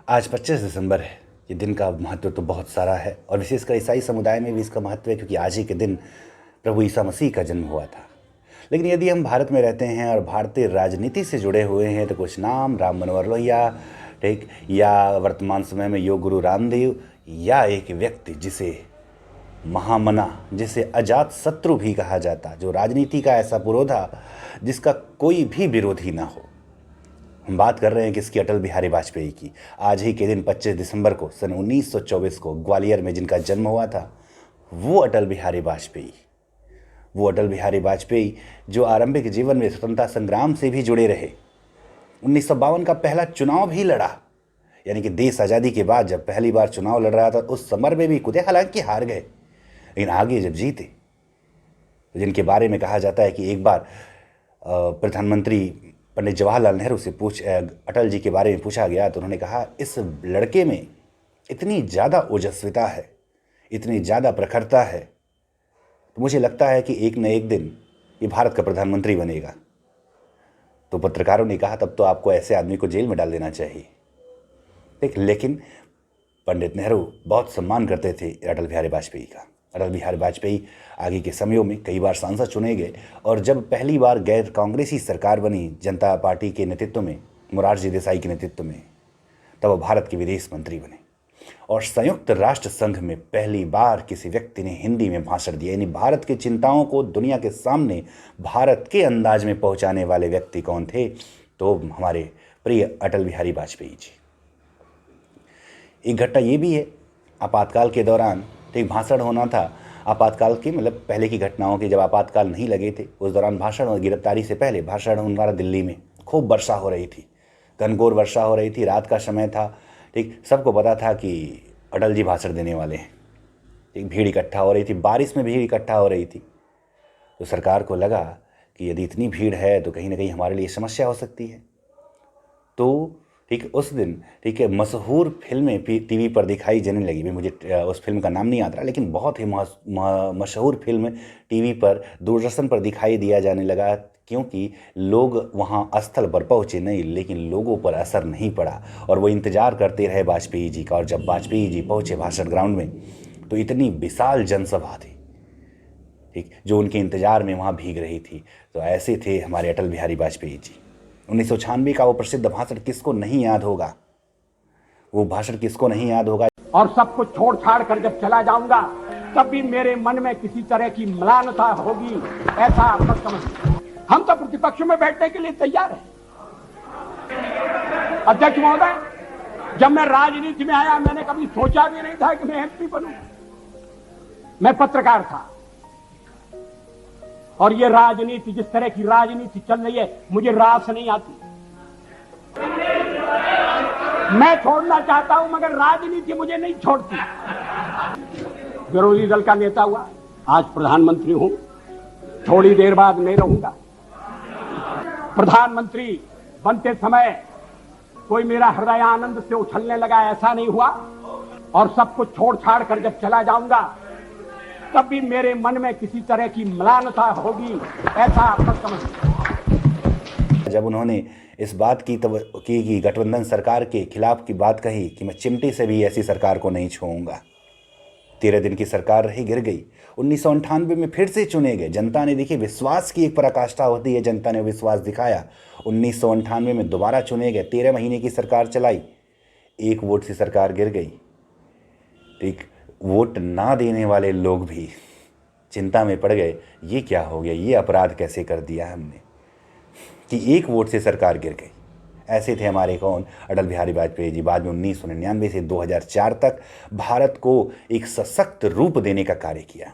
आज 25 दिसंबर है। ये दिन का महत्व तो बहुत सारा है और विशेषकर ईसाई समुदाय में भी इसका महत्व है, क्योंकि आज ही के दिन प्रभु ईसा मसीह का जन्म हुआ था। लेकिन यदि हम भारत में रहते हैं और भारतीय राजनीति से जुड़े हुए हैं तो कुछ नाम राम मनोहर लोहिया, ठीक, या वर्तमान समय में योग गुरु रामदेव, या एक व्यक्ति जिसे महामना, जिसे अजात शत्रु भी कहा जाता, जो राजनीति का ऐसा पुरोधा जिसका कोई भी विरोधी ना हो। हम बात कर रहे हैं किसकी? अटल बिहारी वाजपेयी की। आज ही के दिन 25 दिसंबर को सन 1924 को ग्वालियर में जिनका जन्म हुआ था, वो अटल बिहारी वाजपेयी जो आरंभिक जीवन में स्वतंत्रता संग्राम से भी जुड़े रहे। 1952 का पहला चुनाव भी लड़ा, यानी कि देश आज़ादी के बाद जब पहली बार चुनाव लड़ रहा था उस समर में भी कूदे, हालांकि हार गए, लेकिन आगे जब जीते, तो जिनके बारे में कहा जाता है कि एक बार प्रधानमंत्री पंडित जवाहरलाल नेहरू से अटल जी के बारे में पूछा गया तो उन्होंने कहा, इस लड़के में इतनी ज़्यादा ओजस्विता है, इतनी ज़्यादा प्रखरता है, तो मुझे लगता है कि एक न एक दिन ये भारत का प्रधानमंत्री बनेगा। तो पत्रकारों ने कहा, तब तो आपको ऐसे आदमी को जेल में डाल देना चाहिए। लेकिन पंडित नेहरू बहुत सम्मान करते थे अटल बिहारी वाजपेयी का। अटल बिहारी वाजपेयी आगे के समयों में कई बार सांसद चुने गए और जब पहली बार गैर कांग्रेसी सरकार बनी जनता पार्टी के नेतृत्व में, मोरारजी देसाई के नेतृत्व में, तब वो भारत के विदेश मंत्री बने और संयुक्त राष्ट्र संघ में पहली बार किसी व्यक्ति ने हिंदी में भाषण दिया। यानी भारत की चिंताओं को दुनिया के सामने भारत के अंदाज में पहुंचाने वाले व्यक्ति कौन थे? तो हमारे प्रिय अटल बिहारी वाजपेयी जी। एक घटना ये भी है, आपातकाल के दौरान एक भाषण होना था। आपातकाल की मतलब पहले की घटनाओं के, जब आपातकाल नहीं लगे थे उस दौरान भाषण और गिरफ्तारी से पहले भाषण होने वाला दिल्ली में। खूब वर्षा हो रही थी, घनघोर वर्षा हो रही थी, रात का समय था, ठीक, सबको पता था कि अटल जी भाषण देने वाले हैं। एक भीड़ इकट्ठा हो रही थी, बारिश में भीड़ इकट्ठा हो रही थी। तो सरकार को लगा कि यदि इतनी भीड़ है तो कहीं ना कहीं हमारे लिए समस्या हो सकती है। तो ठीक उस दिन, ठीक है, मशहूर फिल्में टीवी पर दिखाई जाने लगी। भी मुझे उस फिल्म का नाम नहीं आता, लेकिन बहुत ही मशहूर फिल्म टीवी पर, दूरदर्शन पर दिखाई दिया जाने लगा, क्योंकि लोग वहाँ स्थल पर पहुँचे नहीं, लेकिन लोगों पर असर नहीं पड़ा और वो इंतज़ार करते रहे वाजपेयी जी का। और जब वाजपेयी जी पहुँचे भाषण ग्राउंड में तो इतनी विशाल जनसभा थी, ठीक, जो उनके इंतज़ार में वहाँ भीग रही थी। तो ऐसे थे हमारे अटल बिहारी वाजपेयी जी। 1996 का वो प्रसिद्ध भाषण किसको नहीं याद होगा? वो भाषण किसको नहीं याद होगा? और सब कुछ छोड़ छाड़ कर जब चला जाऊंगा तब भी मेरे मन में किसी तरह की म्लानता होगी, ऐसा आप मत समझिए। हम तो प्रतिपक्ष में बैठने के लिए तैयार हैं। अध्यक्ष महोदय, जब मैं राजनीति में आया मैंने कभी सोचा भी नहीं था कि मैं एमपी बनूं। मैं पत्रकार था और ये राजनीति, जिस तरह की राजनीति चल रही है, मुझे रास नहीं आती। मैं छोड़ना चाहता हूं मगर राजनीति मुझे नहीं छोड़ती। विरोधी दल का नेता हुआ, आज प्रधानमंत्री हूं, थोड़ी देर बाद नहीं रहूंगा। प्रधानमंत्री बनते समय कोई मेरा हृदय आनंद से उछलने लगा, ऐसा नहीं हुआ। और सब कुछ छोड़ छाड़ कर जब चला जाऊंगा तब भी मेरे मन में किसी तरह की म्लानता होगी, ऐसा आप मत समझिए। जब उन्होंने इस बात की कि गठबंधन सरकार के खिलाफ की बात कही कि मैं चिमटी से भी ऐसी सरकार को नहीं छूऊंगा, 13 दिन की सरकार रही, गिर गई। 1998 में फिर से चुने गए। जनता ने, देखिए, विश्वास की एक पराकाष्ठा होती है, जनता ने विश्वास दिखाया। 1998 में दोबारा चुने गए, 13 महीने की सरकार चलाई, 1 वोट से सरकार गिर गई। ठीक, वोट ना देने वाले लोग भी चिंता में पड़ गए, ये क्या हो गया, ये अपराध कैसे कर दिया हमने कि 1 वोट से सरकार गिर गई। ऐसे थे हमारे कौन? अटल बिहारी वाजपेयी जी। बाद में 1999 से 2004 तक भारत को एक सशक्त रूप देने का कार्य किया।